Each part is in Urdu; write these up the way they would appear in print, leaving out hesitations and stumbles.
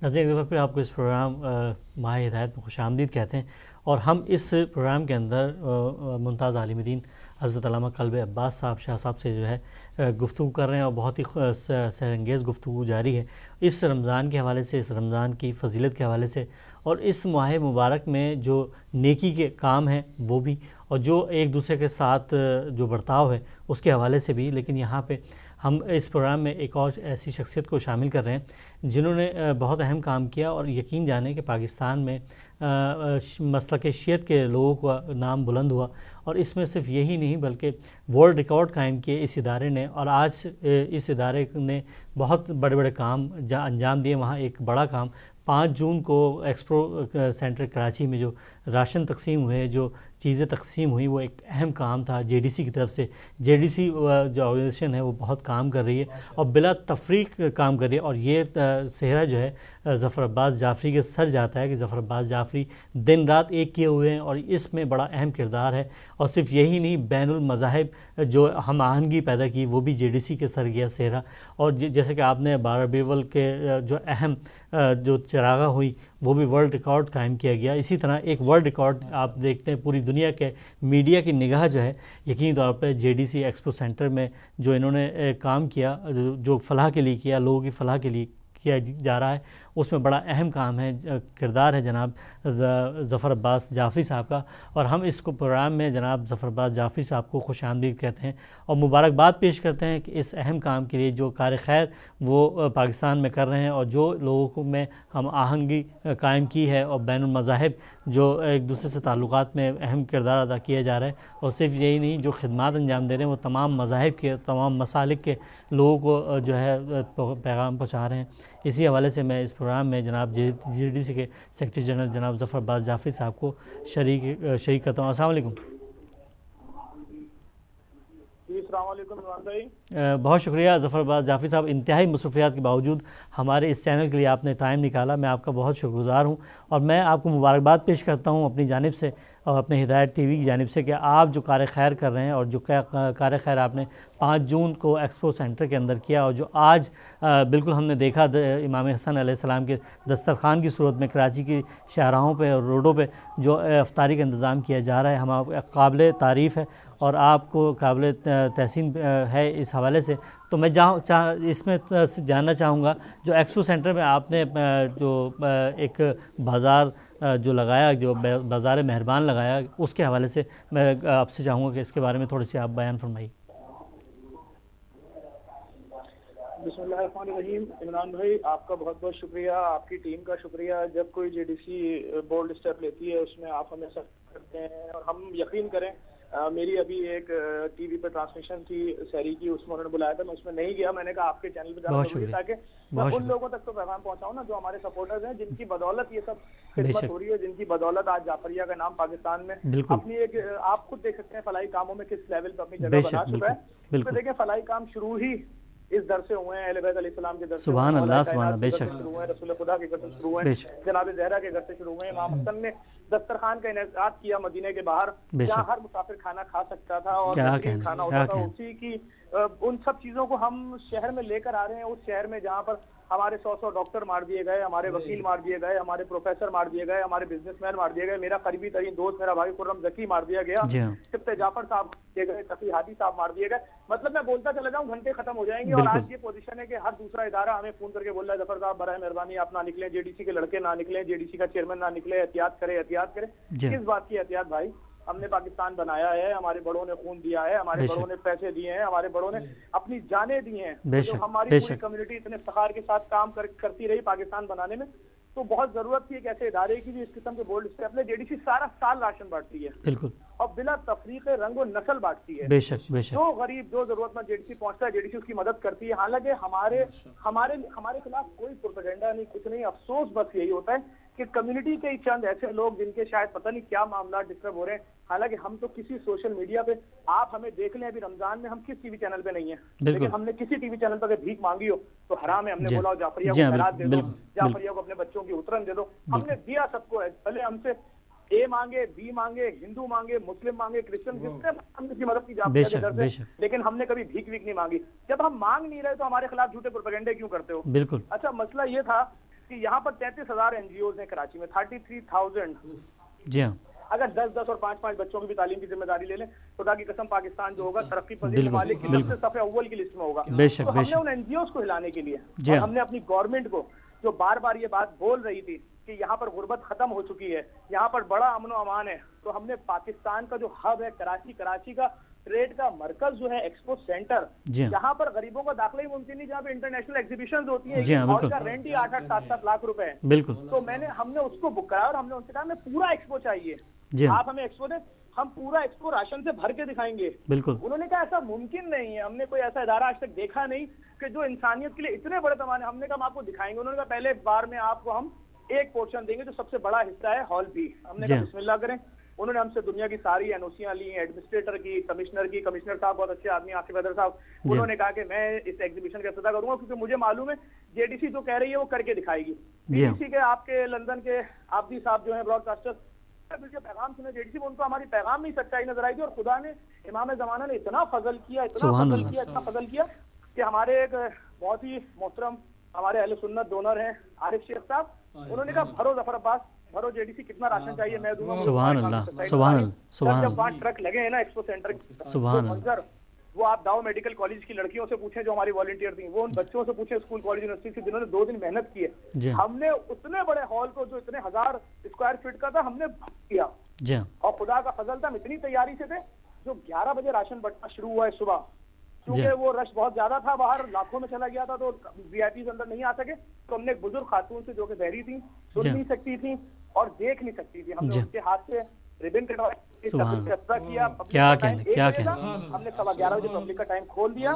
ناظرین، ایک دفعہ پھر آپ کو اس پروگرام ماہ ہدایت میں خوش آمدید کہتے ہیں، اور ہم اس پروگرام کے اندر ممتاز عالم دین حضرت علامہ قلب عباس صاحب شاہ صاحب سے جو ہے گفتگو کر رہے ہیں، اور بہت ہی سحر انگیز گفتگو جاری ہے اس رمضان کے حوالے سے، اس رمضان کی فضیلت کے حوالے سے، اور اس ماہ مبارک میں جو نیکی کے کام ہیں وہ بھی، اور جو ایک دوسرے کے ساتھ جو برتاؤ ہے اس کے حوالے سے بھی۔ لیکن یہاں پہ ہم اس پروگرام میں ایک اور ایسی شخصیت کو شامل کر رہے ہیں جنہوں نے بہت اہم کام کیا، اور یقین جانیں کہ پاکستان میں مسلک شیعت کے لوگوں کا نام بلند ہوا، اور اس میں صرف یہی نہیں بلکہ ورلڈ ریکارڈ قائم کیے اس ادارے نے، اور آج اس ادارے نے بہت بڑے بڑے کام انجام دیے۔ وہاں ایک بڑا کام 5 جون کو ایکسپو سینٹر کراچی میں جو راشن تقسیم ہوئے، جو چیزیں تقسیم ہوئی، وہ ایک اہم کام تھا جے ڈی سی کی طرف سے۔ جے ڈی سی جو آرگنائزیشن ہے وہ بہت کام کر رہی ہے اور بلا تفریق کام کر رہی ہے، اور یہ صحرا جو ہے ظفر عباس جعفری کے سر جاتا ہے کہ ظفر عباس جعفری دن رات ایک کیے ہوئے ہیں، اور اس میں بڑا اہم کردار ہے۔ اور صرف یہی نہیں، بین المذاہب جو ہم آہنگی پیدا کی وہ بھی جے ڈی سی کے سر گیا صحرا۔ اور جیسے کہ آپ نے 12 ربیع الاول کے جو اہم جو چراغاں ہوئی وہ بھی ورلڈ ریکارڈ قائم کیا گیا۔ اسی طرح ایک ورلڈ ریکارڈ آپ دیکھتے ہیں، پوری دنیا کے میڈیا کی نگاہ جو ہے یقینی طور پہ J D C expo center میں جو انہوں نے کام کیا، جو فلاح کے لیے کیا، لوگوں کی فلاح کے لیے کیا جا رہا ہے، اس میں بڑا اہم کام ہے، کردار ہے جناب ظفر عباس جعفری صاحب کا۔ اور ہم اس کو پروگرام میں جناب ظفر عباس جعفری صاحب کو خوش آمدید کہتے ہیں اور مبارکباد پیش کرتے ہیں کہ اس اہم کام کے لیے جو کار خیر وہ پاکستان میں کر رہے ہیں، اور جو لوگوں کو میں ہم آہنگی قائم کی ہے، اور بین المذاہب جو ایک دوسرے سے تعلقات میں اہم کردار ادا کیا جا رہا ہے، اور صرف یہی نہیں، جو خدمات انجام دے رہے ہیں وہ تمام مذاہب کے، تمام مسالک کے لوگوں کو جو ہے پیغام پہنچا رہے ہیں۔ اسی حوالے سے میں اس پروگرام میں جناب جے ڈی سی کے سیکرٹری جنرل جناب ظفر عباس جعفری صاحب کو شریک کرتا ہوں۔ السلام علیکم۔ السلام علیکم عمران بھائی۔ بہت شکریہ ظفر عباس جعفری صاحب، انتہائی مصروفیات کے باوجود ہمارے اس چینل کے لیے آپ نے ٹائم نکالا، میں آپ کا بہت شکر گزار ہوں، اور میں آپ کو مبارکباد پیش کرتا ہوں اپنی جانب سے اور اپنے ہدایت ٹی وی کی جانب سے کہ آپ جو کار خیر کر رہے ہیں، اور جو کار خیر آپ نے 5 جون کو ایکسپو سینٹر کے اندر کیا، اور جو آج بالکل ہم نے دیکھا امام حسن علیہ السلام کے دسترخوان کی صورت میں کراچی کی شاہراہوں پہ اور روڈوں پہ جو افطاری کا انتظام کیا جا رہا ہے، ہم قابل تعریف ہے اور آپ کو قابل تحسین ہے اس حوالے سے۔ تو میں اس میں جاننا چاہوں گا، جو ایکسپو سینٹر میں آپ نے جو ایک بازار جو لگایا، جو بازار مہربان لگایا، اس کے حوالے سے میں آپ سے چاہوں گا کہ اس کے بارے میں تھوڑی سی آپ بیان فرمائیے۔ بسم اللہ الرحمن الرحیم۔ عمران بھائی، آپ کا بہت بہت شکریہ، آپ کی ٹیم کا شکریہ۔ جب کوئی J D C bold step لیتی ہے اس میں آپ ہمیں سپورٹ کرتے ہیں، اور ہم یقین کریں، میری ابھی ایک ٹی وی پہ ٹرانسمیشن تھی سحری کی، اس میں انہوں نے بلایا تھا، میں اس میں نہیں گیا، میں نے کہا آپ کے چینل پہ جانا ضروری ہے تاکہ میں ان لوگوں تک تو پیغام پہنچاؤں نا جو ہمارے سپورٹرز ہیں، جن کی بدولت یہ سب خدمت ہو رہی ہے، جن کی بدولت آج جعفریہ کا نام پاکستان میں اپنی ایک، آپ خود دیکھ سکتے ہیں فلاحی کاموں میں کس لیول پہ اپنی جگہ بنا چکا ہے۔ تو دیکھیں فلاحی کام شروع ہی اس در سے ہوئے ہیں، اہل بیت علیہ السلام کے در سے، سبحان اللہ، سبحان اللہ، بے شک شروع ہوئے ہیں، رسول خدا کے گھر سے شروع ہوئے ہیں، جناب زہرا کے گھر سے شروع ہوئے ہیں۔ امام حسن نے دسترخوان کا انعقاد کیا مدینے کے باہر، جہاں ہر مسافر کھانا کھا سکتا تھا اور کھانا ہوتا تھا، اسی کی ان سب چیزوں کو ہم شہر میں لے کر آ رہے ہیں۔ اس شہر میں جہاں پر ہمارے 100 ڈاکٹر مار دیے گئے، ہمارے وکیل مار دیے گئے، ہمارے پروفیسر مار دیے گئے، ہمارے بزنس مین مار دیے گئے، میرا قریبی ترین دوست میرا بھائی خرم ذکی مار دیا گیا، سبت جعفر صاحب دیے گئے، تقی ہادی صاحب مار دیے گئے۔ مطلب میں بولتا چلا جاؤں، گھنٹے ختم ہو جائیں گے، اور آج یہ پوزیشن ہے کہ ہر دوسرا ادارہ ہمیں فون کر کے بول رہا ہے ظفر صاحب برائے مہربانی آپ نہ نکلیں، جے ڈی سی کے لڑکے نہ نکلیں، جے ڈی سی کا چیئرمین نہ نکلے، احتیاط کرے احتیاط کرے۔ کس بات کی احتیاط بھائی؟ ہم نے پاکستان بنایا ہے، ہمارے بڑوں نے خون دیا ہے، ہمارے بڑوں نے پیسے دیے ہیں، ہمارے بڑوں نے اپنی جانیں دی ہیں، جو ہماری پوری کمیونٹی اتنے افتخار کے ساتھ کام کرتی رہی پاکستان بنانے میں، تو بہت ضرورت تھی ایک ایسے ادارے کی جو اس قسم کے بولڈ اسٹیپ لے۔ جے ڈی سی سارا سال راشن بانٹتی ہے بالکل، اور بلا تفریق رنگ و نسل بانٹتی ہے، جو غریب جو ضرورت مند جے ڈی سی پہنچتا ہے جے ڈی سی اس کی مدد کرتی ہے۔ حالانکہ ہمارے خلاف کوئی پروپیگنڈا نہیں، کچھ نہیں، افسوس بس یہی ہوتا ہے کہ کمیونٹی کے چند ایسے لوگ جن کے شاید پتہ نہیں کیا معاملات ڈسٹرب ہو رہے ہیں۔ حالانکہ ہم تو کسی سوشل میڈیا پہ، آپ ہمیں دیکھ لیں ابھی رمضان میں ہم کس ٹی وی چینل پہ نہیں ہیں، لیکن ہم نے کسی ٹی وی چینل پہ بھیک مانگی ہو تو حرام ہے، ہم نے بولا جعفریہ کو خیرات دے دو، جعفریہ کو اپنے بچوں کی اترن دے دو، ہم نے دیا سب کو ہے، بھلے ہم سے اے مانگے، بی مانگے، ہندو مانگے، مسلم مانگے، کرسچن، جس نے ہم کی مدد کی جعفریہ کے در سے، لیکن ہم نے کبھی بھیک نہیں مانگی۔ جب ہم مانگ نہیں رہے تو ہمارے خلاف جھوٹے پروپیگنڈے کیوں کرتے ہو؟ بالکل۔ اچھا مسئلہ یہ تھا کہ یہاں پر 33,000 NGOs ہیں کراچی میں, 33,000. جی ہاں, اگر 10 اور 5 بچوں کی بھی تعلیم کی ذمہ داری لے لیں, خدا کی قسم پاکستان جو ہوگا ترقی پذیر ممالک کی سب سے صف اول کی لسٹ میں ہوگا. تو ہم نے ان NGOs کو ہلانے کے لیے اور ہم نے اپنی گورنمنٹ کو جو بار بار یہ بات بول رہی تھی کہ یہاں پر غربت ختم ہو چکی ہے, یہاں پر بڑا امن و امان ہے, تو ہم نے پاکستان کا جو ہب ہے کراچی کا ٹریڈ کا مرکز جو ہے ایکسپو سینٹر, جہاں پر غریبوں کا داخلہ ہی ممکن نہیں, جہاں پہ انٹرنیشنل ایگزیبیشن ہوتی ہیں اور کا رینٹ ہی 8-7 لاکھ روپے ہے. بالکل. تو ہم نے اس کو بک کرایا اور ہم نے ان سے کہا ہمیں پورا ایکسپو چاہیے, آپ ہمیں ایکسپو دیں, ہم پورا ایکسپو راشن سے بھر کے دکھائیں گے. بالکل. انہوں نے کہا ایسا ممکن نہیں ہے, ہم نے کوئی ایسا ادارہ آج تک دیکھا نہیں کہ جو انسانیت کے لیے اتنے بڑے پیمانے. ہم نے کہا ہم آپ کو دکھائیں گے. انہوں نے کہا پہلے بار میں آپ کو ہم ایک پورشن دیں گے جو سب سے بڑا حصہ ہے ہال بھی. ہم نے کہا بسم اللہ کریں. انہوں نے ہم سے دنیا کی ساری NOCیاں لی ہیں, ایڈمنسٹریٹر کی, کمشنر صاحب بہت اچھے آدمی عاقب حیدر صاحب, انہوں نے کہا کہ میں اس ایگزیبیشن کا افتتاح کروں گا کیونکہ مجھے معلوم ہے JDC جو کہہ رہی ہے وہ کر کے دکھائے گی. JDC کے آپ کے لندن کے آبدی صاحب جو ہیں براڈ کاسٹر, پیغام سنے JDC میں, ان کو ہماری پیغام میں سچائی نظر آئی تھی اور خدا نے امام زمانہ نے اتنا فضل کیا کہ ہمارے ایک بہت ہی محترم ہمارے اہل سنت ڈونر ہیں عارف شیخ صاحب, انہوں نے کہا بھرو ظفر عباس, بھرو JDC کتنا راشن چاہیے میں دوں گا. سبحان اللہ, سبحان اللہ. جب 5 ٹرک لگے ہیں نا ایکسپو سینٹر, سبحان اللہ, وہ آپ ڈاؤ میڈیکل کالج کی لڑکیوں سے پوچھیں جو ہماری والنٹیئر تھیں, وہ ان بچوں سے پوچھیں اسکول کالج یونیورسٹی سے جنہوں نے 2 دن محنت کی ہے. ہم نے اتنے بڑے ہال کو جو اتنے 1000 اسکوائر فٹ کا تھا ہم نے کیا, اور خدا کا فضل تھا ہم اتنی تیاری سے تھے. جو 11 بجے راشن بٹنا شروع ہوا ہے صبح, کیونکہ وہ رش بہت زیادہ تھا, باہر لاکھوں میں چلا گیا تھا تو VIPs اندر نہیں آ سکے, تو ہم نے ایک بزرگ خاتون سے جو کہ بہری تھی, سن نہیں سکتی تھی اور دیکھ نہیں سکتی تھی, ہم نے ان کے ہاتھ سے ریبن کٹوایا, کیا کہنا, ہم نے 11:15 بجے پبلک کا ٹائم کھول دیا.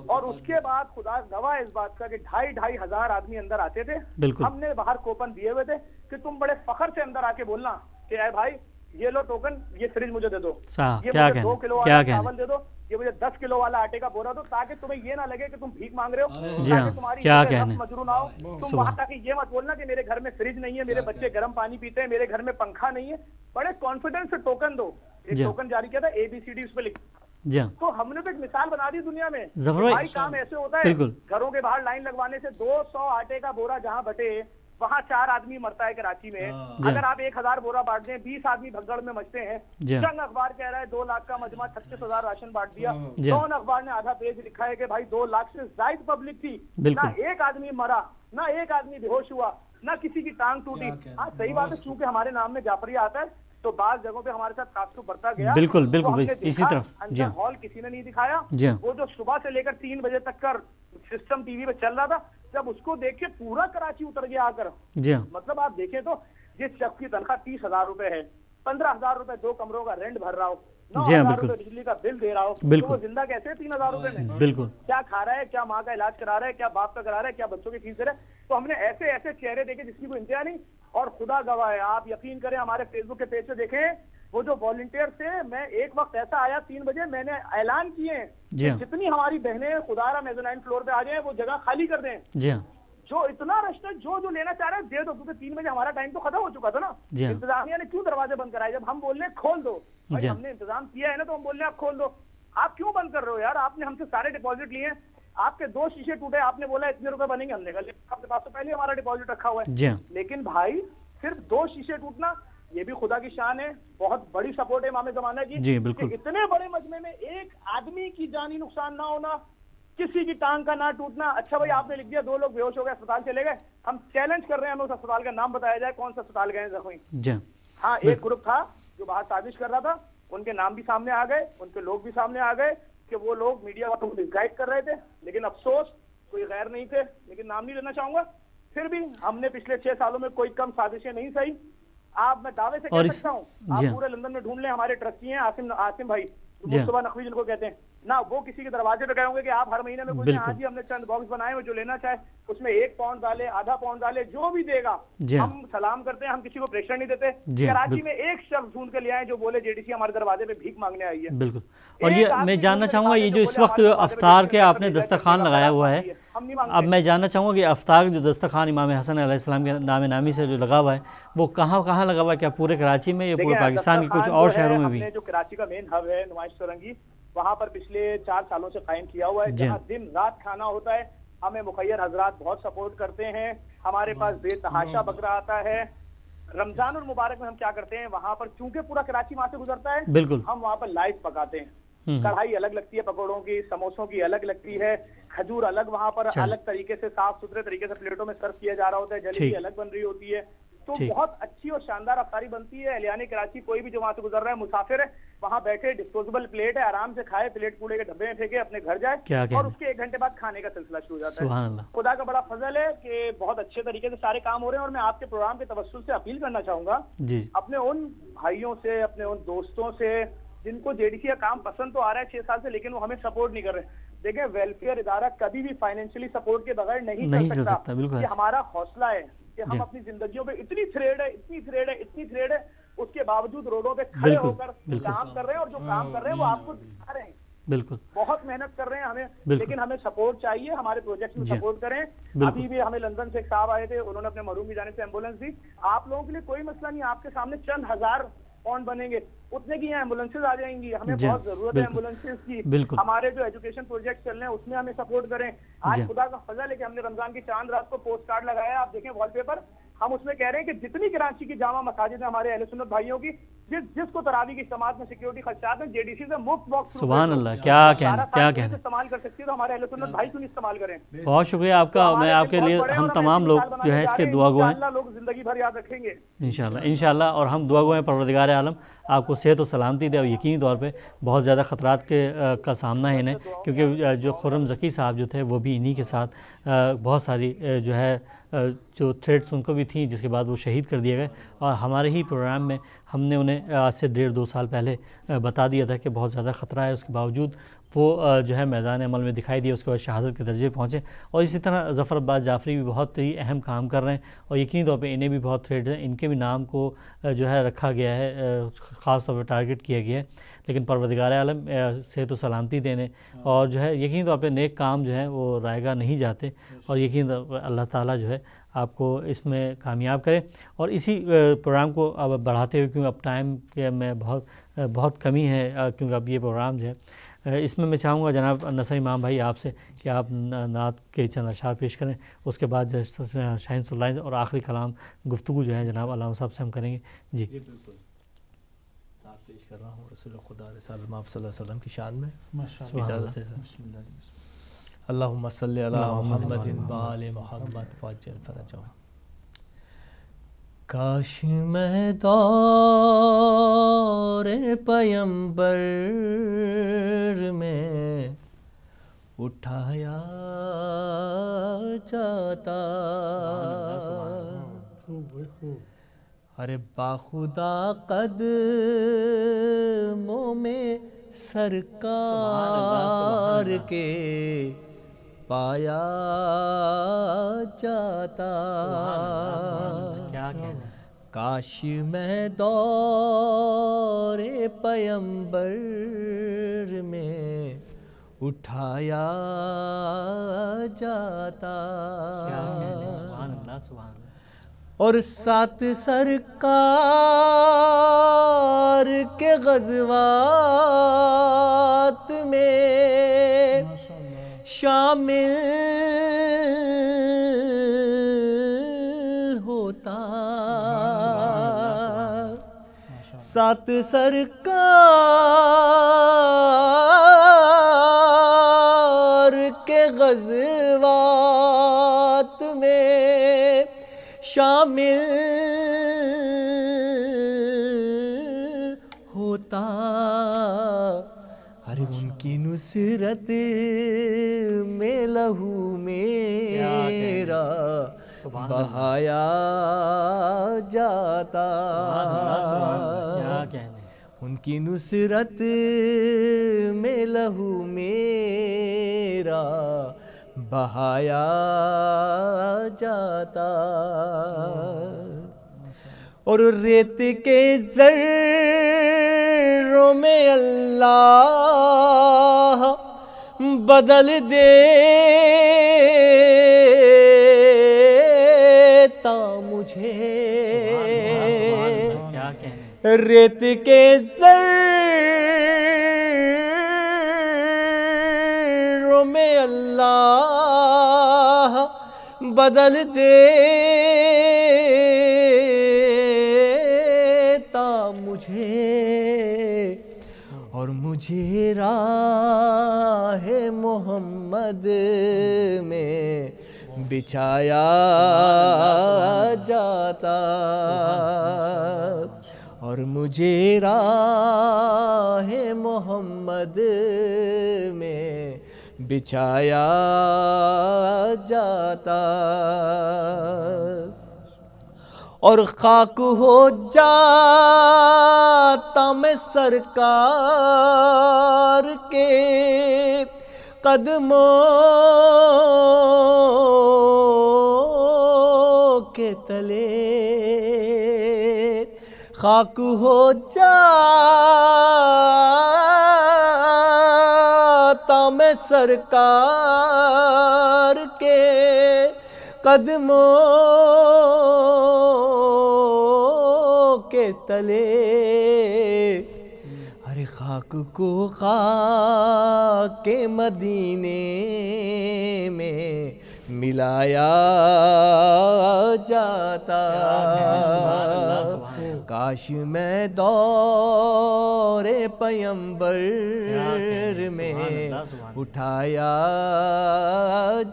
اور اس کے بعد خدا گواہ اس بات کا کہ 2,500 ہزار آدمی اندر آتے تھے. ہم نے باہر کوپن دیے ہوئے تھے کہ تم بڑے فخر سے اندر آ کے بولنا کہ اے بھائی یہ لو ٹوکن, یہ فریج مجھے دے دو, یہ مجھے 2 کلو والا چاول دے دو, یہ مجھے 10 کلو والا آٹے کا بورا دو, تاکہ تمہیں یہ نہ لگے کہ تم بھیک مانگ رہے ہو, تاکہ تمہاری مجرو نہ ہو. تم وہاں تک یہ مت بولنا کہ میرے گھر میں فریج نہیں ہے, میرے بچے گرم پانی پیتے ہیں, میرے گھر میں پنکھا نہیں ہے. بڑے کانفیڈنس سے ٹوکن دو. ایک ٹوکن جاری کیا تھا ABCD اس پہ لکھا, تو ہم نے تو ایک مثال بنا دی دنیا میں. بھائی کام ایسے ہوتا ہے, گھروں کے باہر لائن لگوانے سے 200 آٹے کا بورا جہاں بٹے وہاں 4 آدمی مرتا ہے کراچی میں. اگر آپ 1000 بورا بانٹ دیں 20 آدمی بھگدڑ میں مچتے ہیں. جنگ اخبار کہہ رہا ہے 2 لاکھ کا مجمع 36,000 راشن بانٹ دیا. ڈون اخبار نے آدھا پیج لکھا ہے کہ بھائی 2 لاکھ سے زائد پبلک تھی, نہ ایک آدمی مرا, نہ ایک آدمی بے ہوش ہوا, نہ کسی کی ٹانگ ٹوٹی. ہاں صحیح بات ہے, چونکہ ہمارے نام میں جعفریہ آتا ہے تو بعض جگہوں پہ ہمارے ساتھ تعصب بڑھتا گیا. بالکل اسی طرف ہال کسی نے نہیں دکھایا. وہ جو صبح سے لے کر 3 بجے تک کا سسٹم ٹی وی پہ چل رہا تھا, جب اس کو دیکھ کے پورا کراچی اتر گیا آ کر. مطلب آپ دیکھیں تو جس شخص کی تنخواہ 30,000 روپے ہے, 15,000 روپے 2 کمروں کا رینٹ بھر رہا ہو, 9,000 روپے بجلی کا بل دے رہا ہو, تو وہ زندہ کیسے 3,000 روپے میں؟ بالکل. کیا کھا رہا ہے, کیا ماں کا علاج کرا رہا ہے, کیا باپ کا کرا رہا ہے, کیا بچوں کی فیس دے رہا ہے. تو ہم نے ایسے ایسے چہرے دیکھے جس کی کوئی انتہا نہیں. اور خدا گواہ ہے, آپ یقین کریں ہمارے فیس بک کے پیج سے دیکھیں, وہ جو والنٹیئر سے میں ایک وقت ایسا آیا 3 بجے میں نے اعلان کیے جتنی ہماری بہنیں خدا را میزانائن فلور پہ آ جائیں وہ جگہ خالی کر دیں. جو اتنا رش ہے, جو لینا چاہ رہے ہیں دے دو, کیونکہ 3 بجے ہمارا ٹائم تو ختم ہو چکا تھا نا. انتظامیہ نے کیوں دروازے بند کرائے؟ جب ہم بول رہے ہیں کھول دو, بھائی ہم نے انتظام کیا ہے نا, تو ہم بول رہے ہیں آپ کھول دو. آپ کیوں بند کر رہے ہو یار؟ آپ نے ہم سے سارے ڈپازٹ لیے ہیں, آپ کے 2 شیشے ٹوٹے, آپ نے بولا اتنے روپے بنیں گے, ہم نے کہا آپ کے پاس تو پہلے ہمارا ڈپازٹ رکھا ہوا ہے. لیکن بھائی صرف 2 شیشے ٹوٹنا یہ بھی خدا کی شان ہے, بہت بڑی سپورٹ ہے امام زمانہ کی. کہ اتنے بڑے مجمع میں ایک آدمی کی جانی نقصان نہ ہونا, کسی کی ٹانگ کا نہ ٹوٹنا. اچھا بھائی آپ نے لکھ دیا 2 لوگ بے ہوش ہو گئے اسپتال چلے گئے, ہم چیلنج کر رہے ہیں ہمیں اس اسپتال کا نام بتایا جائے کون سا اسپتال گئے زخمی. ہاں ایک گروپ تھا جو باہر سازش کر رہا تھا, ان کے نام بھی سامنے آ گئے, ان کے لوگ بھی سامنے آ گئے کہ وہ لوگ میڈیا والوں کو گائیڈ کر رہے تھے, لیکن افسوس کوئی غیر نہیں تھے, لیکن نام نہیں لینا چاہوں گا. پھر بھی ہم نے پچھلے 6 سالوں میں کوئی کم سازشیں نہیں سہی. آپ میں دعوے سے کہہ سکتا ہوں, آپ پورے لندن میں ڈھونڈ لیں, ہمارے ٹرسٹی ہیں عاصم بھائی مصطفیٰ نقوی جن کو کہتے ہیں نہ, وہ کسی کے دروازے پہ گئے ہوں گے کہ آپ ہر مہینے میں کچھ, ہاں جی ہم نے چند باکس بنائے ہوئے, جو لینا چاہے اس میں 1 پاؤنڈ ڈالے, آدھا پاؤنڈ ڈالے, جو بھی دے گا ہم سلام کرتے ہیں, ہم کسی کو پریشر نہیں دیتے. کراچی میں ایک شخص ڈھونڈ کے لے آئے جو بولے JDC ہمارے دروازے پہ بھیک مانگنے آئی ہے. بالکل. اور یہ میں جاننا چاہوں گا, یہ جو اس وقت افطار کے آپ نے دسترخوان لگایا ہوا ہے, اب میں جاننا چاہوں گا کہ افطار جو دسترخوان امام حسن علیہ السلام کے نام نامی سے جو لگا ہوا ہے وہ کہاں کہاں لگا ہوا ہے؟ کیا پورے کراچی میں یا پورے پاکستان کے کچھ اور شہروں میں بھی؟ جو کراچی کا مین ہب ہے نمائش سرنگی, وہاں پر پچھلے 4 سالوں سے قائم کیا ہوا ہے, جہاں دن رات کھانا ہوتا ہے. ہمیں مخیر حضرات بہت سپورٹ کرتے ہیں, ہمارے پاس بے تحاشا بکرا آتا ہے. رمضان المبارک میں ہم کیا کرتے ہیں, وہاں پر چونکہ پورا کراچی وہاں سے گزرتا ہے, بالکل ہم وہاں پر لائیو پکاتے ہیں. کڑھائی الگ لگتی ہے پکوڑوں کی, سموسوں کی الگ لگتی ہے, کھجور الگ وہاں پر الگ طریقے سے صاف ستھرے طریقے سے پلیٹوں میں سرو کیا جا رہا ہوتا ہے, جلیبی الگ بن رہی ہوتی ہے. تو بہت اچھی اور شاندار افطاری بنتی ہے. اہلیان کراچی کوئی بھی جو وہاں سے گزر رہا ہے, مسافر ہے, وہاں بیٹھے, ڈسپوزیبل پلیٹ ہے, آرام سے کھائے, پلیٹ کوڑے کے ڈبے میں پھینکے, اپنے گھر جائے, اور اس کے 1 گھنٹے بعد کھانے کا سلسلہ شروع ہو جاتا ہے. خدا کا بڑا فضل ہے کہ بہت اچھے طریقے سے سارے کام ہو رہے ہیں. اور میں آپ کے پروگرام کے توسل سے اپیل کرنا چاہوں گا اپنے ان بھائیوں سے, اپنے ان دوستوں سے جن کو JDC کا کام پسند تو آ رہا ہے 6 سال سے, لیکن وہ ہمیں سپورٹ نہیں کر رہے. دیکھیں, ویلفیئر ادارہ کبھی بھی فائنینشلی سپورٹ کے بغیر نہیں چل سکتا. یہ ہمارا حوصلہ ہے کہ ہم اپنی زندگیوں پہ اتنی تھریڈ ہے, اس کے باوجود روڈوں پہ کھڑے ہو کر کام کر رہے ہیں, اور جو کام کر رہے ہیں وہ آپ کو دکھا رہے ہیں. بالکل بہت محنت کر رہے ہیں ہمیں, لیکن ہمیں سپورٹ چاہیے, ہمارے پروجیکٹ میں سپورٹ کریں. ابھی بھی ہمیں لندن سے ایک صاحب آئے تھے, انہوں نے اپنے مرحوم کی جانب سے ایمبولینس دی. آپ لوگوں کے لیے کوئی مسئلہ نہیں, آپ کے سامنے چند ہزار پاؤنڈ بنیں گے, اتنے کی ایمبولینسز آ جائیں گی. ہمیں بہت ضرورت ہے ایمبولینسز کی. ہمارے جو ایجوکیشن پروجیکٹ چل رہے ہیں اس میں ہمیں سپورٹ کریں. آج خدا کا فضل ہے کہ ہم نے رمضان کی چاند رات کو پوسٹ کارڈ لگایا, آپ دیکھیں وال پیپر, ہم اس میں کہہ رہے ہیں کہ جتنی کراچی کی جامع مساجد ہیں ہمارے اہل سنت بھائیوں کی, جس کو تراویح کی جماعت میں سیکیورٹی خدشات ہیں, JDC سے مفت باکس. سبحان اللہ, کیا کہنا استعمال کر سکتی ہے, تو ہمارے اہل سنت بھائی کیوں نہیں استعمال کریں. بہت شکریہ آپ کا. میں آپ کے لیے, ہم تمام لوگ جو ہے اس کے دعا گو ہیں, لوگ زندگی بھر یاد رکھیں گے انشاءاللہ. اور ہم دعا گو ہیں پروردگار عالم آپ کو صحت و سلامتی دے, اور یقینی طور پہ بہت زیادہ خطرات کا سامنا ہے انہیں, کیونکہ جو خرم ذکی صاحب جو تھے وہ بھی انہی کے ساتھ بہت ساری جو ہے جو تھریٹس ان کو بھی تھیں, جس کے بعد وہ شہید کر دیے گئے. اور ہمارے ہی پروگرام میں ہم نے انہیں آج سے 1.5-2 سال پہلے بتا دیا تھا کہ بہت زیادہ خطرہ ہے, اس کے باوجود وہ جو ہے میدان عمل میں دکھائی دیے, اس کے بعد شہادت کے درجے پہنچے. اور اسی طرح ظفر عباس جعفری بھی بہت ہی اہم کام کر رہے ہیں, اور یقینی طور پہ انہیں بھی بہت تھریٹ ہیں, ان کے بھی نام کو جو ہے رکھا گیا ہے, خاص طور پہ ٹارگٹ کیا گیا ہے. لیکن پروردگار عالم صحت و سلامتی دینے, اور جو ہے یقینی طور پہ نیک کام جو ہے وہ رائے گاہ نہیں جاتے, اور یقینی طور پہ اللہ تعالیٰ جو ہے آپ کو اس میں کامیاب کرے. اور اسی پروگرام کو اب بڑھاتے ہوئے, کیونکہ اب ٹائم کے میں بہت کمی ہے, کیونکہ اب یہ پروگرام جو ہے اس میں چاہوں گا جناب نصر امام بھائی آپ سے کہ آپ نعت کے چند اشعار پیش کریں, اس کے بعد جو شاہین صلی اللہ اور آخری کلام گفتگو جو ہے جناب علامہ صاحب سے ہم کریں گے. جی بالکل, نعت پیش کر رہا ہوں رسول خدا صلی اللہ علیہ وسلم کی شان میں. اجازت ہے سر. اللہم صلی علی محمد و آل محمد فاجل فرجہم. کاش میں دور پیمبر میں اٹھایا جاتا, ارے باخدا قدموں میں سرکار کے پایا جاتا. کاش میں دور پیمبر میں اٹھایا جاتا, اور 7 سرکار کے غزوات میں شامل ہوتا. 7 سرکار کے غزوات میں شامل ہوتا. ارے ان کی نصرت میں لہو میرا بہایا جاتا. ان کی نصرت میں لہو میرا بہایا جاتا. اور ریت کے ذروں میں اللہ بدل دیتا مجھے. ریت کے ذروں میں اللہ بدل دیتا مجھے اور مجھے راہ محمد میں بچھایا جاتا اور مجھے راہ محمد میں بچھایا جاتا اور خاک ہو جاتا میں سرکار کے قدموں کے تلے خاک ہو جاتا میں سرکار کے قدموں کے تلے ارے خاک کو خاک مدینے میں ملایا جاتا کاش میں دور پیمبر میں اٹھایا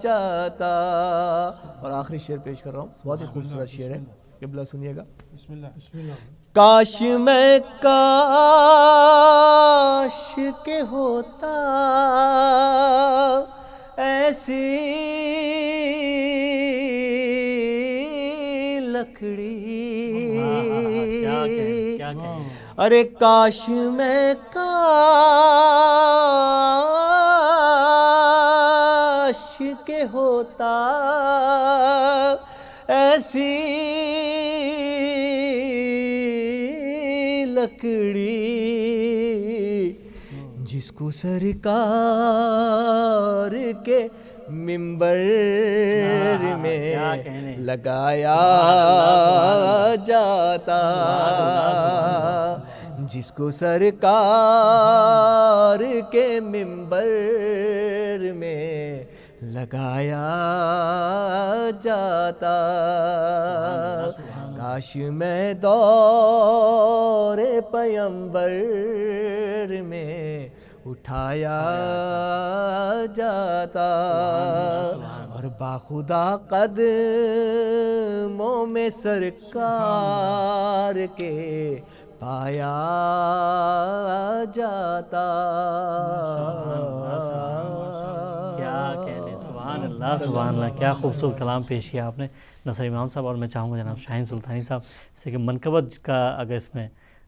جاتا. اور آخری شعر پیش کر رہا ہوں, بہت ہی خوبصورت شعر ہے, قبلہ سنیے گا. بسم اللہ. کاش میں کاش کے ہوتا ایسی لکڑی, ارے کاش میں کاش کے ہوتا ایسی لکڑی جس کو سرکار کے منبر میں لگایا جاتا, جس کو سرکار کے منبر میں لگایا جاتا. کاش میں دور پیمبر میں اٹھایا جاتا اور باخدا قدموں میں سرکار کے پایا جاتا. کیا کہنے, سبحان اللہ سبحان اللہ, کیا خوبصورت کلام پیش کیا آپ نے نصر امام صاحب. اور میں چاہوں گا جناب شاہین سلطانی صاحب سے کہ منقبت کا اگر اس میں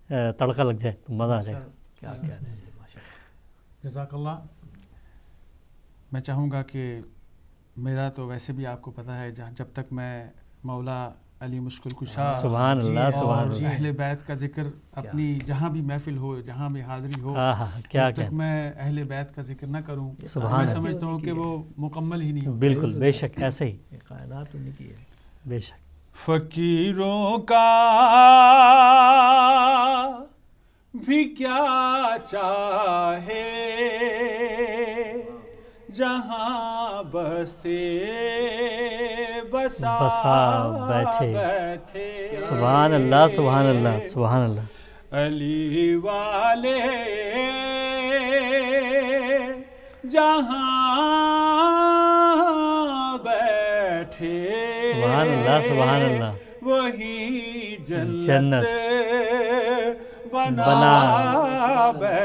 تڑکا لگ جائے تو مزہ آ جائے گا. کیا کہتے ہیں, جزاک اللہ. میں چاہوں گا کہ میرا تو ویسے بھی آپ کو پتہ ہے جب تک میں مولا علی مشکل کشا سبحان اللہ سبحان اللہ اہل بیت کا ذکر اپنی جہاں بھی محفل ہو, جہاں بھی حاضری ہو, کیا جب تک میں اہل بیت کا ذکر نہ کروں میں سمجھتا ہوں کہ وہ مکمل ہی نہیں. بالکل بے شک ایسے ہی کائنات ان کی ہے بے شک. فقیروں کا بھی کیا چاہے جہاں بستے بسا بیٹھے. سبحان اللہ سبحان اللہ سبحان اللہ. علی والے جہاں بیٹھے سبحان اللہ سبحان اللہ وہی جنت بنا.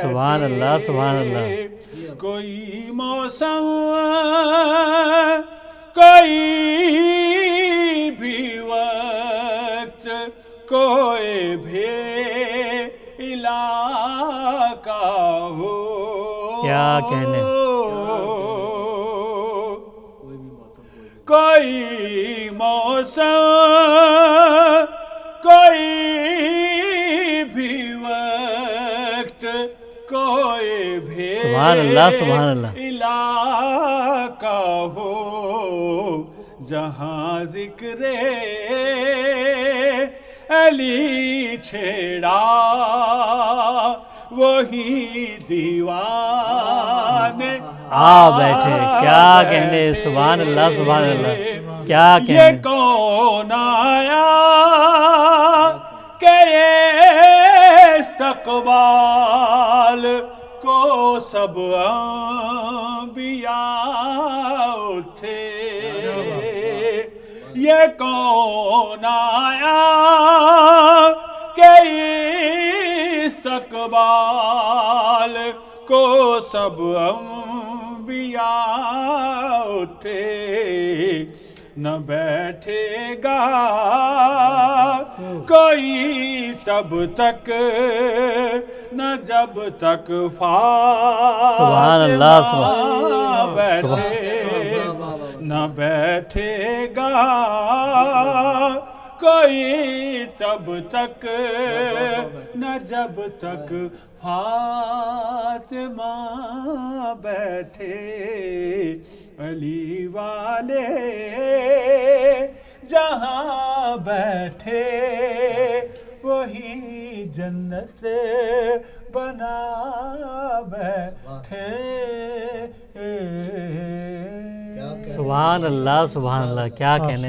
سبحان اللہ سبحان اللہ. کوئی موسم کوئی بھی وقت کوئی بھی علاقہ ہو, کیا کہنے, کوئی موسم کوئی بھی وقت کوئی بھی سبحان اللہ سبحان اللہ علاقہ ہو, جہاں ذکر علی چھیڑا وہی دیوان آ بیٹھے. کیا کہنے, سبحان اللہ سبحان اللہ. کیا یہ کون آیا کہ یہ استقبال کو سب انبیاء اٹھے، یہ کون آیا کہ استقبال کو سب انبیاء اٹھے، نہ بیٹھے گا کوئی تب تک نہ جب تک سبحان اللہ فاطمہ بیٹھے، نہ بیٹھے گا کوئی تب تک نہ جب تک فاطمہ بیٹھے، علی والے جہاں بیٹھے وہی جنت بنا بیٹھے۔ سبحان اللہ سبحان اللہ، کیا کہنے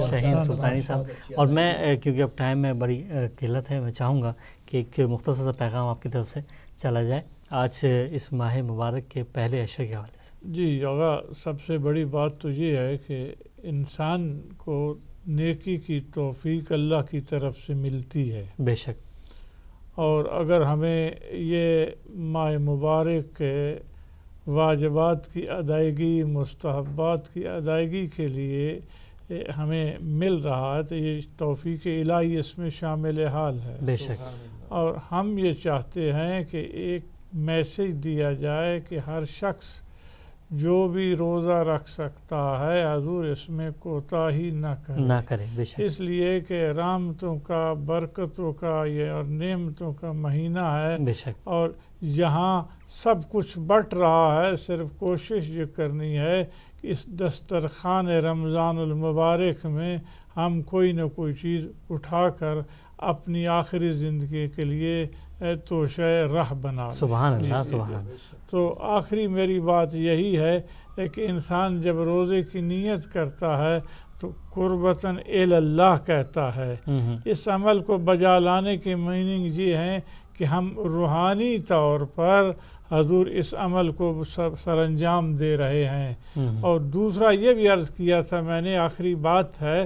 شاہین سلطانی صاحب۔ اور میں کیونکہ اب ٹائم میں بڑی قلت ہے، میں چاہوں گا کہ ایک مختصر سا پیغام آپ کی طرف سے چلا جائے آج اس ماہ مبارک کے پہلے عشرے کے حوالے سے۔ جی آغا، سب سے بڑی بات تو یہ ہے کہ انسان کو نیکی کی توفیق اللہ کی طرف سے ملتی ہے، بے شک، اور اگر ہمیں یہ ماہ مبارک کے واجبات کی ادائیگی، مستحبات کی ادائیگی کے لیے ہمیں مل رہا ہے تو یہ توفیق الہی اس میں شامل حال ہے، بے شک۔ اور ہم یہ چاہتے ہیں کہ ایک میسیج دیا جائے کہ ہر شخص جو بھی روزہ رکھ سکتا ہے حضور اس میں کوتاہی نہ کرے، بے شک، اس لیے کہ رحمتوں کا، برکتوں کا یہ اور نعمتوں کا مہینہ ہے، بے شک، اور یہاں سب کچھ بٹ رہا ہے، صرف کوشش یہ کرنی ہے کہ اس دسترخوان رمضان المبارک میں ہم کوئی نہ کوئی چیز اٹھا کر اپنی آخری زندگی کے لیے توشہ راہ بنا لیں۔ سبحان اللہ سبحان اللہ۔ تو آخری میری بات یہی ہے کہ انسان جب روزے کی نیت کرتا ہے تو قربتاً الی اللہ کہتا ہے، اس عمل کو بجا لانے کی میننگ یہ ہے کہ ہم روحانی طور پر حضور اس عمل کو سر انجام دے رہے ہیں۔ اور دوسرا یہ بھی عرض کیا تھا میں نے، آخری بات ہے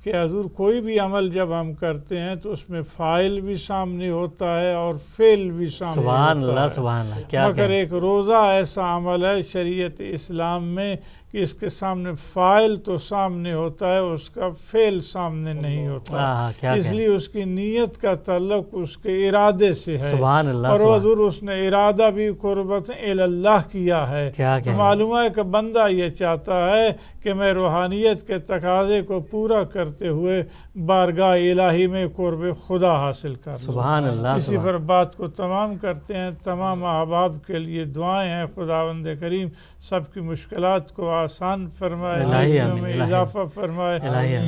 کہ حضور کوئی بھی عمل جب ہم کرتے ہیں تو اس میں فاعل بھی سامنے ہوتا ہے اور فعل بھی سامنے سبحان ہوتا اللہ ہے۔ سبحان اللہ، کیا مگر ایک روزہ ایسا عمل ہے شریعت اسلام میں کہ اس کے سامنے فاعل تو سامنے ہوتا ہے، اس کا فعل سامنے نہیں ہوتا، اس لیے اس کی نیت کا تعلق اس کے ارادے سے ہے۔ سبحان اللہ، اور حضور اس نے ارادہ بھی قربت الی اللہ کیا ہے۔ تو معلوم ہے کہ بندہ یہ چاہتا ہے کہ میں روحانیت کے تقاضے کو پورا کرتے ہوئے بارگاہ الہی میں قرب خدا حاصل کر لوں۔ سبحان اللہ۔ اسی پر بات کو تمام کرتے ہیں، تمام احباب کے لیے دعائیں ہیں، خداوند کریم سب کی مشکلات کو آسان فرمائے، نیکیوں میں اضافہ فرمائے،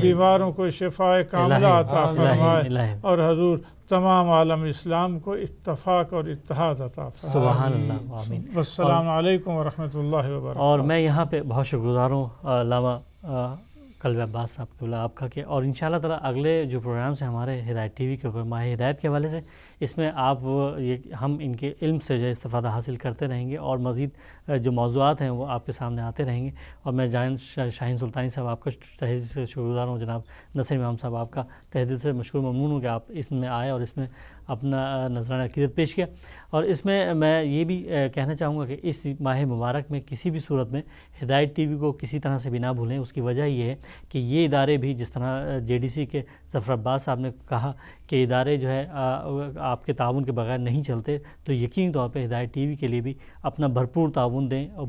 بیماروں کو شفاء کاملہ عطا فرمائے، اور حضور تمام عالم اسلام کو اتفاق اور اتحاد عطا فرمائے۔ سبحان اللہ، آمین۔ السلام علیکم ورحمۃ اللہ وبرکاتہ۔ اور میں یہاں پہ بہت شکر گزار ہوں علامہ قلب عباس صاحب قبلہ آپ کا کہ، اور انشاءاللہ تعالیٰ اگلے جو پروگرامس ہیں ہمارے ہدایت ٹی وی کے اوپر ماہ ہدایت کے حوالے سے، اس میں آپ ہم ان کے علم سے جو استفادہ حاصل کرتے رہیں گے، اور مزید جو موضوعات ہیں وہ آپ کے سامنے آتے رہیں گے۔ اور میں شاہین سلطانی صاحب آپ کا تہہ دل سے شکر گزار ہوں، جناب نصر امام صاحب آپ کا تہہ دل سے مشکور ممنون ہوں کہ آپ اس میں آئے اور اس میں اپنا نذرانہ عقیدت پیش کیا۔ اور اس میں میں یہ بھی کہنا چاہوں گا کہ اس ماہ مبارک میں کسی بھی صورت میں ہدایت ٹی وی کو کسی طرح سے بھی نہ بھولیں۔ اس کی وجہ یہ ہے کہ یہ ادارے بھی، جس طرح جے ڈی سی کے ظفر عباس صاحب نے کہا کہ ادارے جو ہے آپ کے تعاون کے بغیر نہیں چلتے، تو یقینی طور پہ ہدایت ٹی وی کے لیے بھی اپنا بھرپور تعاون دیں، اور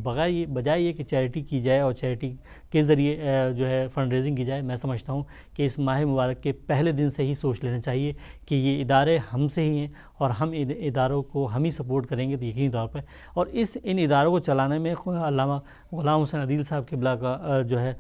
بجائے یہ کہ چیریٹی کی جائے اور چیریٹی کے ذریعے جو ہے فنڈ ریزنگ کی جائے، میں سمجھتا ہوں کہ اس ماہ مبارک کے پہلے دن سے ہی سوچ لینا چاہیے کہ یہ ادارے ہم سے ہی ہیں اور ہم ان اداروں کو ہم ہی سپورٹ کریں گے، تو یقینی طور پہ، اور ان اداروں کو چلانے میں علامہ غلام حسین عدیل صاحب قبلہ کا جو ہے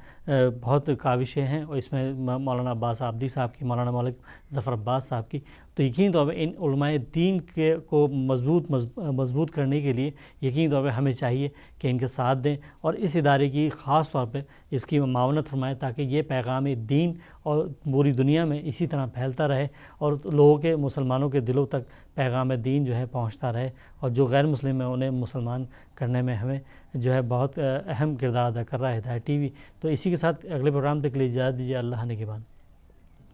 بہت کاوشیں ہیں، اور اس میں مولانا عباس آبدی صاحب کی، مولانا مولک ظفر عباس صاحب کی، تو یقینی طور پہ ان علماء دین کے کو مضبوط کرنے کے لیے یقینی طور پہ ہمیں چاہیے کہ ان کے ساتھ دیں اور اس ادارے کی خاص طور پہ اس کی معاونت فرمائیں تاکہ یہ پیغام دین اور پوری دنیا میں اسی طرح پھیلتا رہے اور لوگوں کے مسلمانوں کے دلوں تک پیغام دین جو ہے پہنچتا رہے، اور جو غیر مسلم ہیں انہیں مسلمان کرنے میں ہمیں جو ہے بہت اہم کردار ادا کر رہا ہے ہدایت ٹی وی۔ تو اسی کے ساتھ اگلے پروگرام تک کے لیے اجازت دیجیے، اللہ نگہبان۔